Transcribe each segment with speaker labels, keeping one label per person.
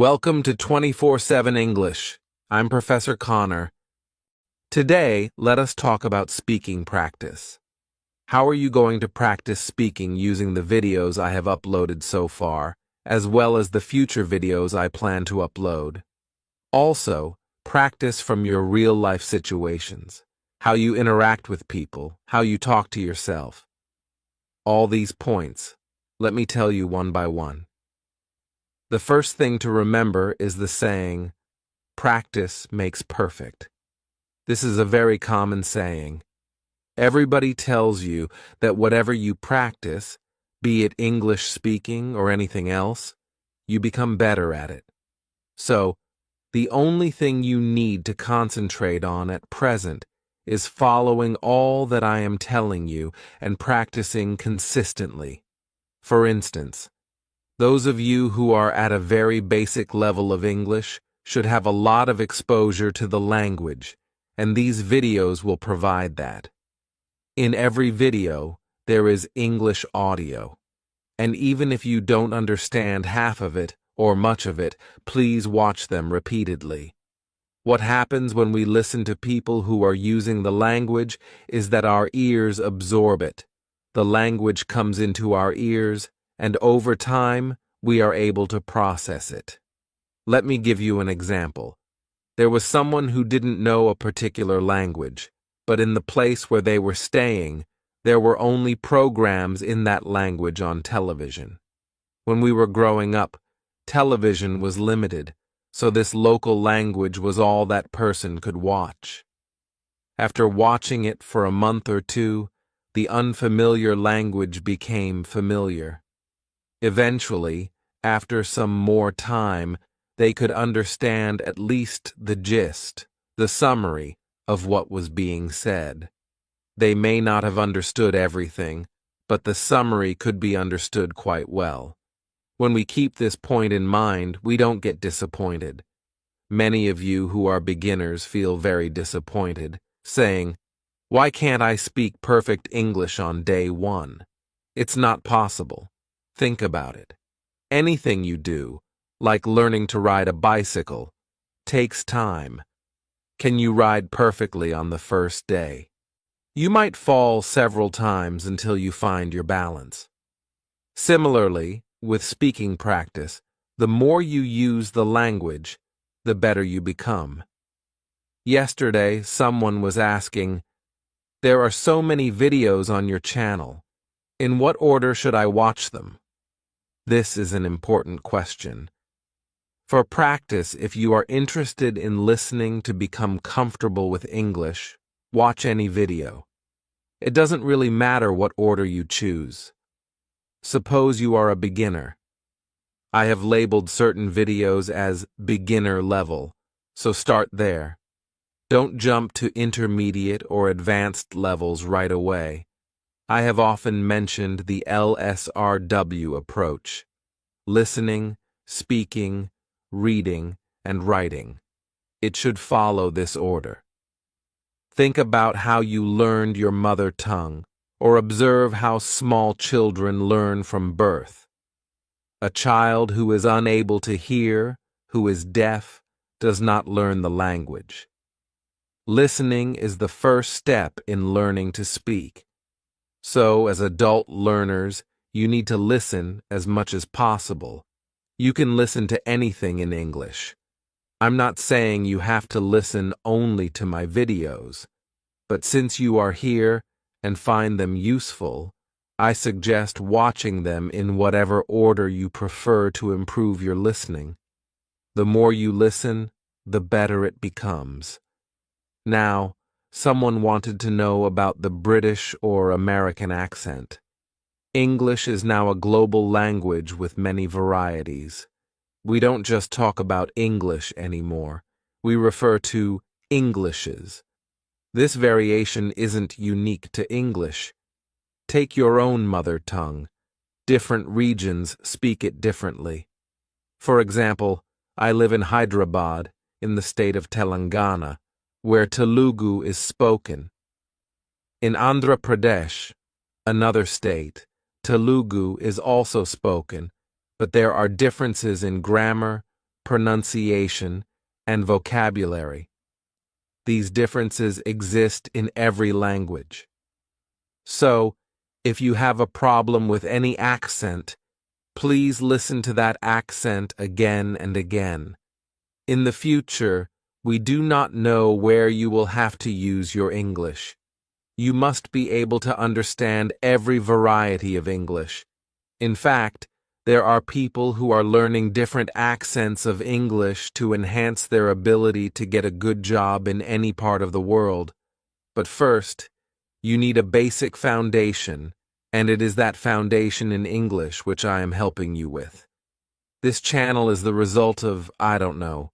Speaker 1: Welcome to 24/7 English. I'm Professor Connor. Today, let us talk about speaking practice. How are you going to practice speaking using the videos I have uploaded so far, as well as the future videos I plan to upload? Also, practice from your real-life situations, how you interact with people, how you talk to yourself. All these points, let me tell you one by one. The first thing to remember is the saying, practice makes perfect. This is a very common saying. Everybody tells you that whatever you practice, be it English speaking or anything else, you become better at it. So, the only thing you need to concentrate on at present is following all that I am telling you and practicing consistently. For instance, those of you who are at a very basic level of English should have a lot of exposure to the language, and these videos will provide that. In every video, there is English audio, and even if you don't understand half of it or much of it, please watch them repeatedly. What happens when we listen to people who are using the language is that our ears absorb it. The language comes into our ears, and over time, we are able to process it. Let me give you an example. There was someone who didn't know a particular language, but in the place where they were staying, there were only programs in that language on television. When we were growing up, television was limited, so this local language was all that person could watch. After watching it for a month or two, the unfamiliar language became familiar. Eventually, after some more time, they could understand at least the gist, the summary of what was being said. They may not have understood everything, but the summary could be understood quite well. When we keep this point in mind, we don't get disappointed. Many of you who are beginners feel very disappointed, saying, "Why can't I speak perfect English on day one?" It's not possible. Think about it. Anything you do, like learning to ride a bicycle, takes time. Can you ride perfectly on the first day? You might fall several times until you find your balance. Similarly, with speaking practice, the more you use the language, the better you become. Yesterday, someone was asking, "There are so many videos on your channel. In what order should I watch them?" This is an important question. For practice, if you are interested in listening to become comfortable with English, watch any video. It doesn't really matter what order you choose. Suppose you are a beginner. I have labeled certain videos as beginner level, so start there. Don't jump to intermediate or advanced levels right away. I have often mentioned the LSRW approach: listening, speaking, reading, and writing. It should follow this order. Think about how you learned your mother tongue, or observe how small children learn from birth. A child who is unable to hear, who is deaf, does not learn the language. Listening is the first step in learning to speak. So, as adult learners, you need to listen as much as possible. You can listen to anything in English. I'm not saying you have to listen only to my videos, but since you are here and find them useful, I suggest watching them in whatever order you prefer to improve your listening. The more you listen, the better it becomes. Now, someone wanted to know about the British or American accent. English is now a global language with many varieties. We don't just talk about English anymore. We refer to Englishes. This variation isn't unique to English. Take your own mother tongue. Different regions speak it differently. For example, I live in Hyderabad, in the state of Telangana, where Telugu is spoken. In Andhra Pradesh, another state, Telugu is also spoken, but there are differences in grammar, pronunciation, and vocabulary. These differences exist in every language. So, if you have a problem with any accent, please listen to that accent again and again. In the future, we do not know where you will have to use your English. You must be able to understand every variety of English. In fact, there are people who are learning different accents of English to enhance their ability to get a good job in any part of the world. But first, you need a basic foundation, and it is that foundation in English which I am helping you with. This channel is the result of, I don't know,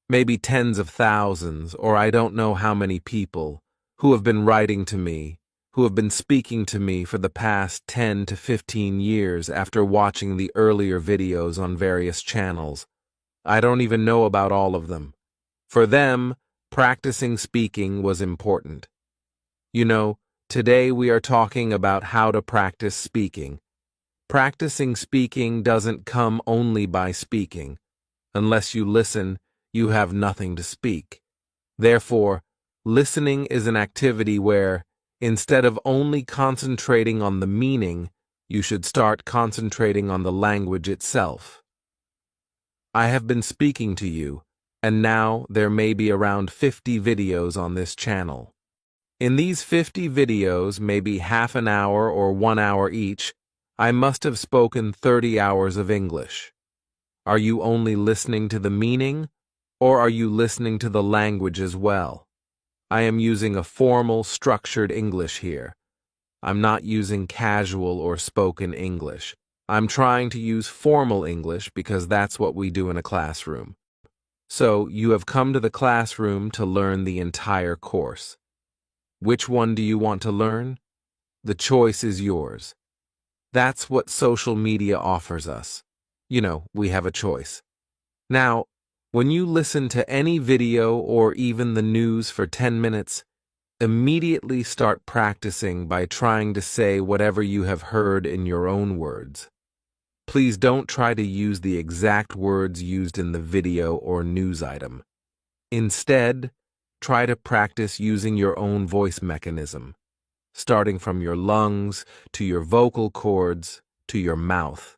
Speaker 1: maybe tens of thousands, or I don't know how many people, who have been writing to me, who have been speaking to me for the past 10 to 15 years after watching the earlier videos on various channels. I don't even know about all of them. For them, practicing speaking was important. You know, today we are talking about how to practice speaking. Practicing speaking doesn't come only by speaking. Unless you listen, you have nothing to speak. Therefore, listening is an activity where, instead of only concentrating on the meaning, you should start concentrating on the language itself. I have been speaking to you, and now there may be around 50 videos on this channel. In these 50 videos, maybe half an hour or 1 hour each, I must have spoken 30 hours of English. Are you only listening to the meaning, or are you listening to the language as well? I am using a formal, structured English here. I'm not using casual or spoken English. I'm trying to use formal English because that's what we do in a classroom. So, you have come to the classroom to learn the entire course. Which one do you want to learn? The choice is yours. That's what social media offers us. You know, we have a choice. Now, when you listen to any video or even the news for 10 minutes, immediately start practicing by trying to say whatever you have heard in your own words. Please don't try to use the exact words used in the video or news item. Instead, try to practice using your own voice mechanism, starting from your lungs to your vocal cords to your mouth,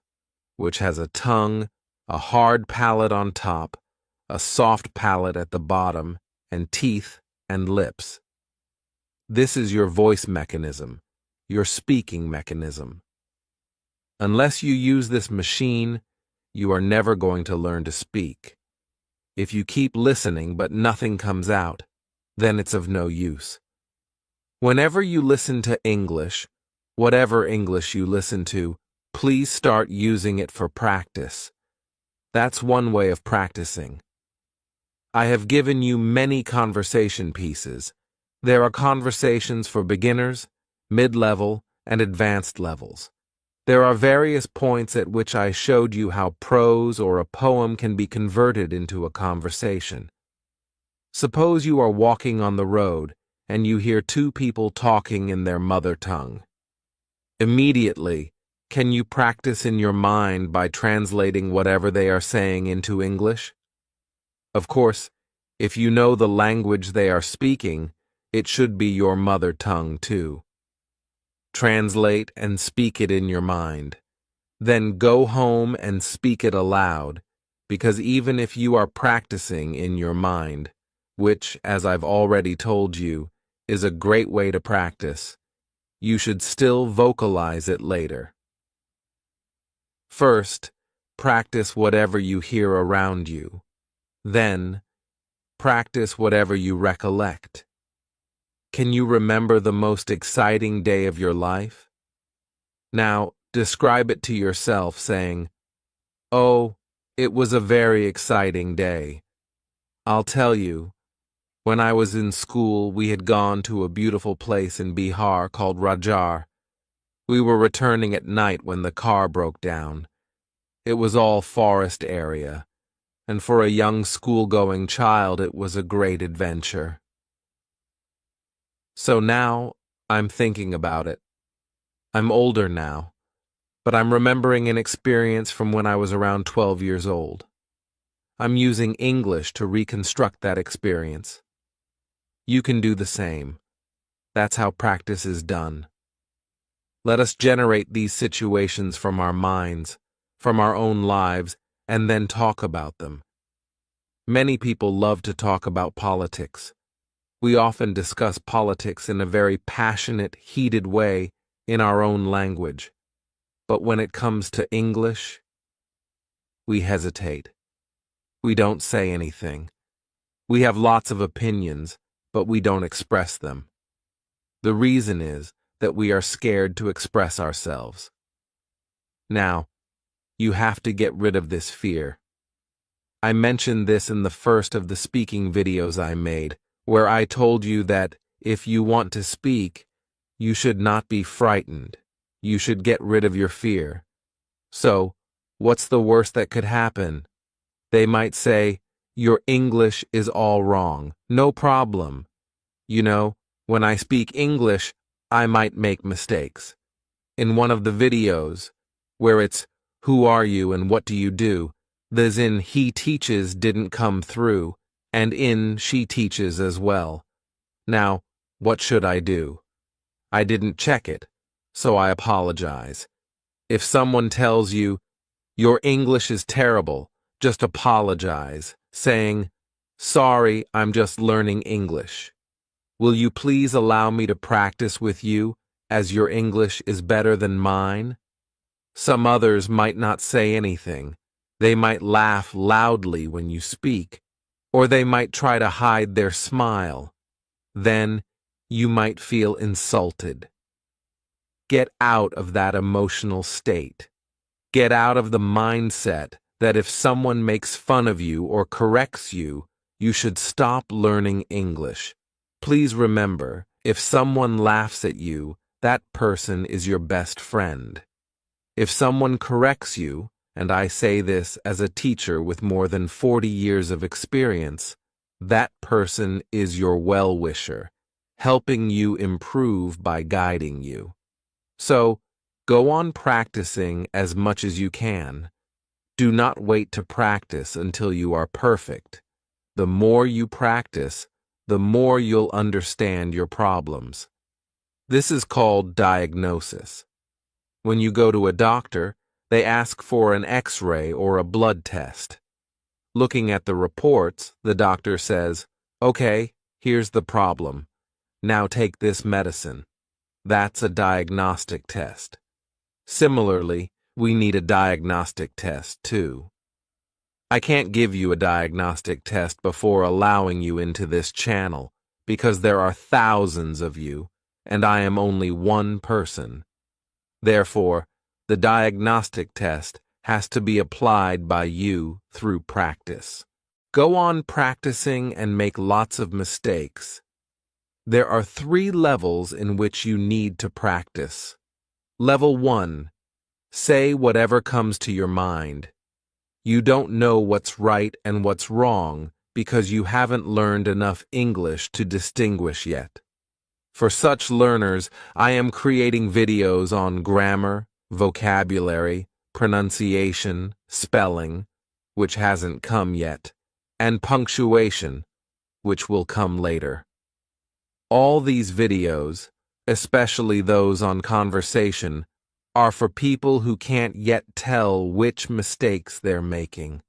Speaker 1: which has a tongue, a hard palate on top, a soft palate at the bottom, and teeth and lips. This is your voice mechanism, your speaking mechanism. Unless you use this machine, you are never going to learn to speak. If you keep listening but nothing comes out, then it's of no use. Whenever you listen to English, whatever English you listen to, please start using it for practice. That's one way of practicing. I have given you many conversation pieces. There are conversations for beginners, mid-level, and advanced levels. There are various points at which I showed you how prose or a poem can be converted into a conversation. Suppose you are walking on the road and you hear two people talking in their mother tongue. Immediately, can you practice in your mind by translating whatever they are saying into English? Of course, if you know the language they are speaking, it should be your mother tongue too. Translate and speak it in your mind. Then go home and speak it aloud, because even if you are practicing in your mind, which, as I've already told you, is a great way to practice, you should still vocalize it later. First, practice whatever you hear around you. Then, practice whatever you recollect. Can you remember the most exciting day of your life? Now, describe it to yourself, saying, "Oh, it was a very exciting day. I'll tell you, when I was in school, we had gone to a beautiful place in Bihar called Rajar. We were returning at night when the car broke down. It was all forest area, and for a young school-going child it was a great adventure. So now, I'm thinking about it. I'm older now, but I'm remembering an experience from when I was around 12 years old. I'm using English to reconstruct that experience. You can do the same. That's how practice is done. Let us generate these situations from our minds, from our own lives, and then talk about them. Many people love to talk about politics. We often discuss politics in a very passionate, heated way in our own language. But when it comes to English, we hesitate. We don't say anything. We have lots of opinions, but we don't express them. The reason is that we are scared to express ourselves. Now, you have to get rid of this fear. I mentioned this in the first of the speaking videos I made, where I told you that if you want to speak, you should not be frightened. You should get rid of your fear. So, what's the worst that could happen? They might say, "Your English is all wrong." No problem. You know, when I speak English, I might make mistakes. In one of the videos, where it's, "Who are you and what do you do?" the "in he teaches" didn't come through, and in she teaches as well. Now, what should I do? I didn't check it, so I apologize. If someone tells you, "Your English is terrible," just apologize, saying, "Sorry, I'm just learning English. Will you please allow me to practice with you, as your English is better than mine?" Some others might not say anything. They might laugh loudly when you speak, or they might try to hide their smile. Then you might feel insulted. Get out of that emotional state. Get out of the mindset that if someone makes fun of you or corrects you, you should stop learning English. Please remember, if someone laughs at you, that person is your best friend. If someone corrects you, and I say this as a teacher with more than 40 years of experience, that person is your well-wisher, helping you improve by guiding you. So, go on practicing as much as you can. Do not wait to practice until you are perfect. The more you practice, the more you'll understand your problems. This is called diagnosis. When you go to a doctor, they ask for an X-ray or a blood test. Looking at the reports, the doctor says, "Okay, here's the problem. Now take this medicine." That's a diagnostic test. Similarly, we need a diagnostic test too. I can't give you a diagnostic test before allowing you into this channel, because there are thousands of you, and I am only one person. Therefore, the diagnostic test has to be applied by you through practice. Go on practicing and make lots of mistakes. There are 3 levels in which you need to practice. Level 1. Say whatever comes to your mind. You don't know what's right and what's wrong because you haven't learned enough English to distinguish yet. For such learners, I am creating videos on grammar, vocabulary, pronunciation, spelling, which hasn't come yet, and punctuation, which will come later. All these videos, especially those on conversation, are for people who can't yet tell which mistakes they're making.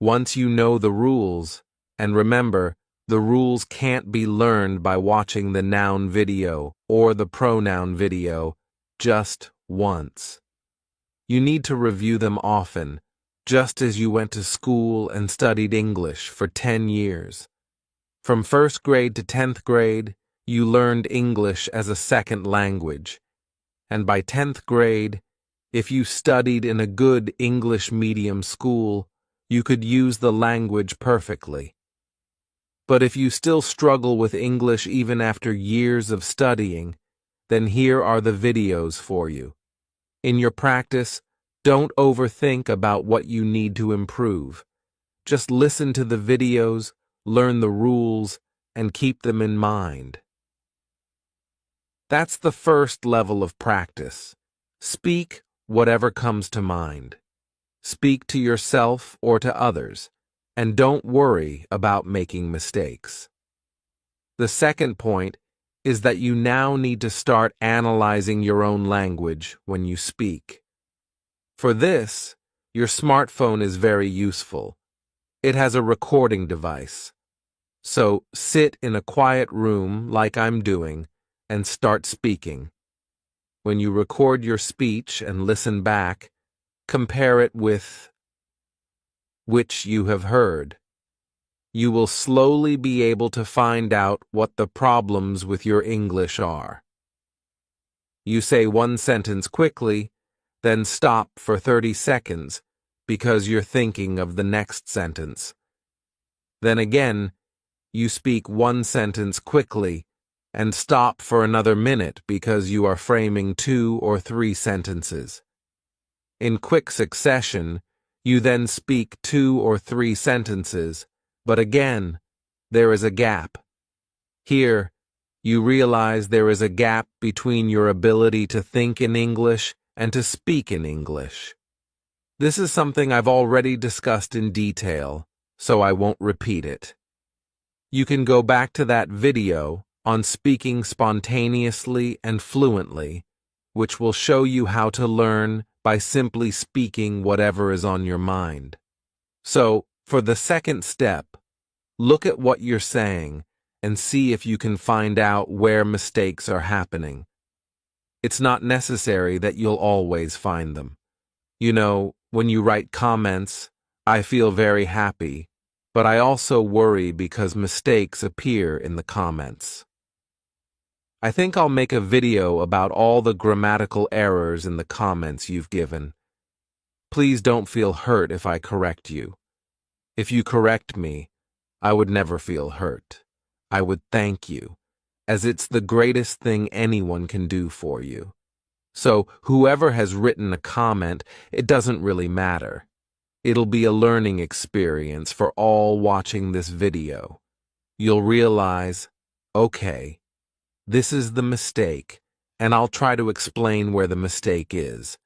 Speaker 1: Once you know the rules, and remember, the rules can't be learned by watching the noun video or the pronoun video just once. You need to review them often, just as you went to school and studied English for 10 years. From 1st grade to 10th grade, you learned English as a second language. And by 10th grade, if you studied in a good English medium school, you could use the language perfectly. But if you still struggle with English even after years of studying, then here are the videos for you. In your practice, don't overthink about what you need to improve. Just listen to the videos, learn the rules, and keep them in mind. That's the first level of practice. Speak whatever comes to mind. Speak to yourself or to others. and don't worry about making mistakes. The second point is that you now need to start analyzing your own language when you speak. For this, your smartphone is very useful. It has a recording device. So sit in a quiet room like I'm doing and start speaking. When you record your speech and listen back, compare it with which you have heard. You will slowly be able to find out what the problems with your English are. You say one sentence quickly, then stop for 30 seconds because you're thinking of the next sentence. Then again, you speak one sentence quickly and stop for another minute because you are framing 2 or 3 sentences. In quick succession, you then speak 2 or 3 sentences, but again, there is a gap. Here, you realize there is a gap between your ability to think in English and to speak in English. This is something I've already discussed in detail, so I won't repeat it. You can go back to that video on speaking spontaneously and fluently, which will show you how to learn by simply speaking whatever is on your mind. So, for the second step, look at what you're saying and see if you can find out where mistakes are happening. It's not necessary that you'll always find them. You know, when you write comments, I feel very happy, but I also worry because mistakes appear in the comments. I think I'll make a video about all the grammatical errors in the comments you've given. Please don't feel hurt if I correct you. If you correct me, I would never feel hurt. I would thank you, as it's the greatest thing anyone can do for you. So, whoever has written a comment, it doesn't really matter. It'll be a learning experience for all watching this video. You'll realize, okay, this is the mistake, and I'll try to explain where the mistake is.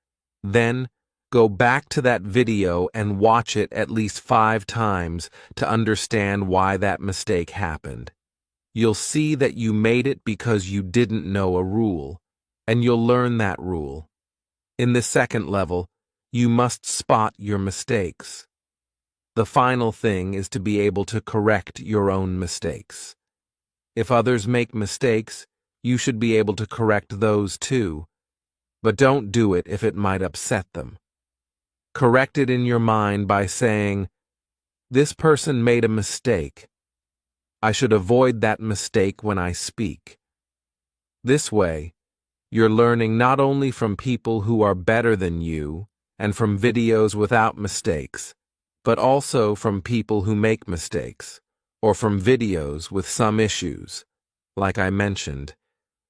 Speaker 1: Then, go back to that video and watch it at least 5 times to understand why that mistake happened. You'll see that you made it because you didn't know a rule, and you'll learn that rule. In the second level, you must spot your mistakes. The final thing is to be able to correct your own mistakes. If others make mistakes, you should be able to correct those too, but don't do it if it might upset them. Correct it in your mind by saying, "This person made a mistake. I should avoid that mistake when I speak." This way, you're learning not only from people who are better than you and from videos without mistakes, but also from people who make mistakes, or from videos with some issues, like I mentioned,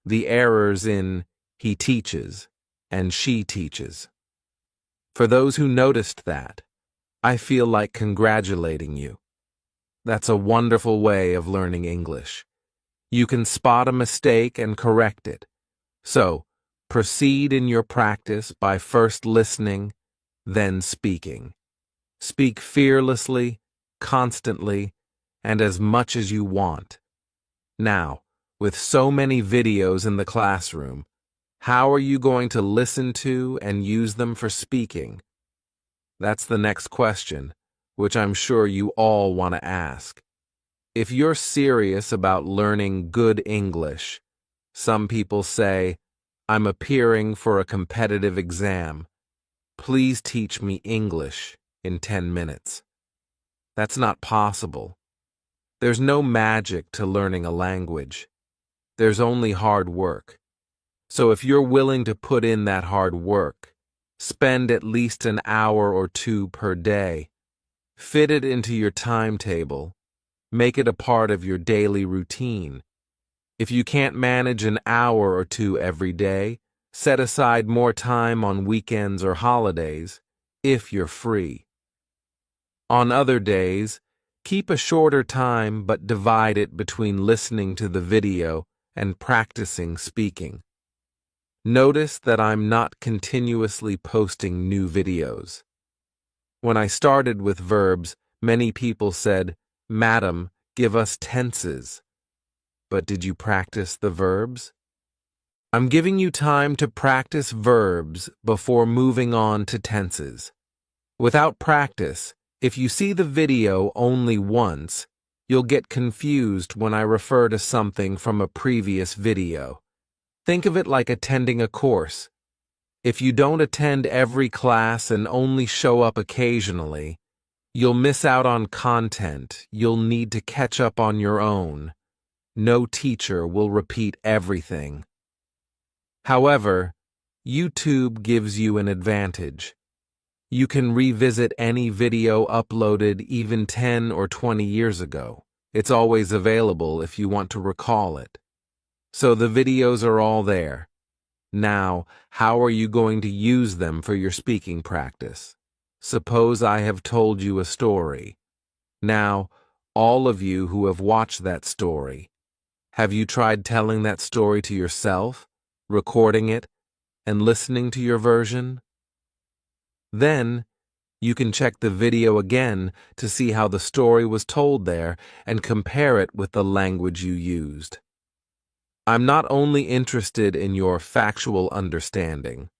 Speaker 1: the errors in "he teaches" and "she teaches." For those who noticed that, I feel like congratulating you. That's a wonderful way of learning English. You can spot a mistake and correct it. So, proceed in your practice by first listening, then speaking. Speak fearlessly, constantly, and as much as you want. Now, with so many videos in the classroom, how are you going to listen to and use them for speaking? That's the next question, which I'm sure you all want to ask. If you're serious about learning good English, some people say, "I'm appearing for a competitive exam. Please teach me English in 10 minutes." That's not possible. There's no magic to learning a language. There's only hard work. So if you're willing to put in that hard work, spend at least an hour or 2 per day, fit it into your timetable, make it a part of your daily routine. If you can't manage an hour or 2 every day, set aside more time on weekends or holidays, if you're free. On other days, keep a shorter time but divide it between listening to the video and practicing speaking. Notice that I'm not continuously posting new videos. When I started with verbs, Many people said, "Madam, give us tenses." But did you practice the verbs? I'm giving you time to practice verbs before moving on to tenses. Without practice, if you see the video only once, you'll get confused when I refer to something from a previous video. Think of it like attending a course. If you don't attend every class and only show up occasionally, you'll miss out on content you'll need to catch up on your own. No teacher will repeat everything. However, YouTube gives you an advantage. You can revisit any video uploaded even 10 or 20 years ago. It's always available if you want to recall it. So the videos are all there. Now, how are you going to use them for your speaking practice? Suppose I have told you a story. Now, all of you who have watched that story, have you tried telling that story to yourself, recording it, and listening to your version? Then, you can check the video again to see how the story was told there and compare it with the language you used. I'm not only interested in your factual understanding.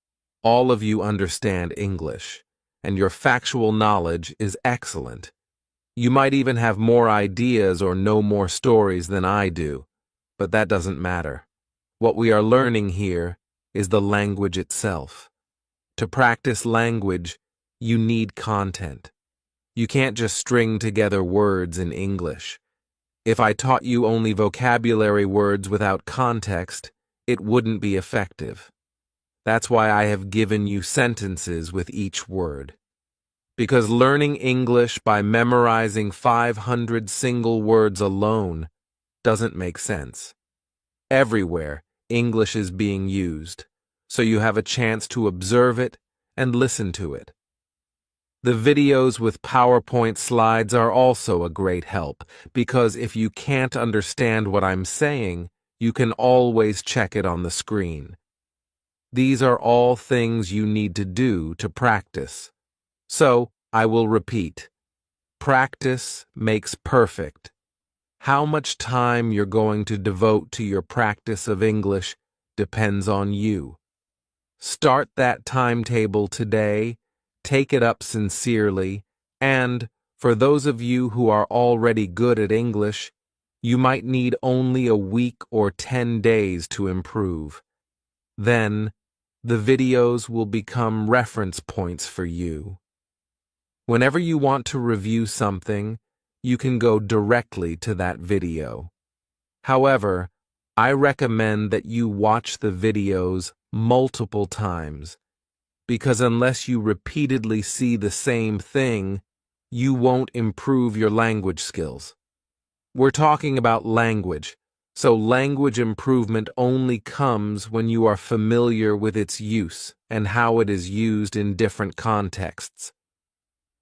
Speaker 1: All of you understand English, and your factual knowledge is excellent. You might even have more ideas or know more stories than I do, but that doesn't matter. What we are learning here is the language itself. To practice language, you need content. You can't just string together words in English. If I taught you only vocabulary words without context, it wouldn't be effective. That's why I have given you sentences with each word. Because learning English by memorizing 500 single words alone doesn't make sense. Everywhere, English is being used, so you have a chance to observe it and listen to it. The videos with PowerPoint slides are also a great help, because if you can't understand what I'm saying, you can always check it on the screen. These are all things you need to do to practice. So, I will repeat. Practice makes perfect. How much time you're going to devote to your practice of English depends on you. Start that timetable today, take it up sincerely, and, for those of you who are already good at English, you might need only a week or 10 days to improve. Then, the videos will become reference points for you. Whenever you want to review something, you can go directly to that video. However, I recommend that you watch the videos multiple times, because unless you repeatedly see the same thing, you won't improve your language skills. We're talking about language, so language improvement only comes when you are familiar with its use and how it is used in different contexts.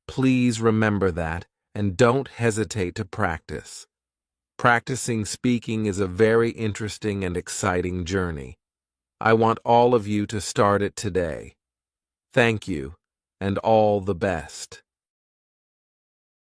Speaker 1: Please remember that and don't hesitate to practice. Practicing speaking is a very interesting and exciting journey. I want all of you to start it today. Thank you, and all the best.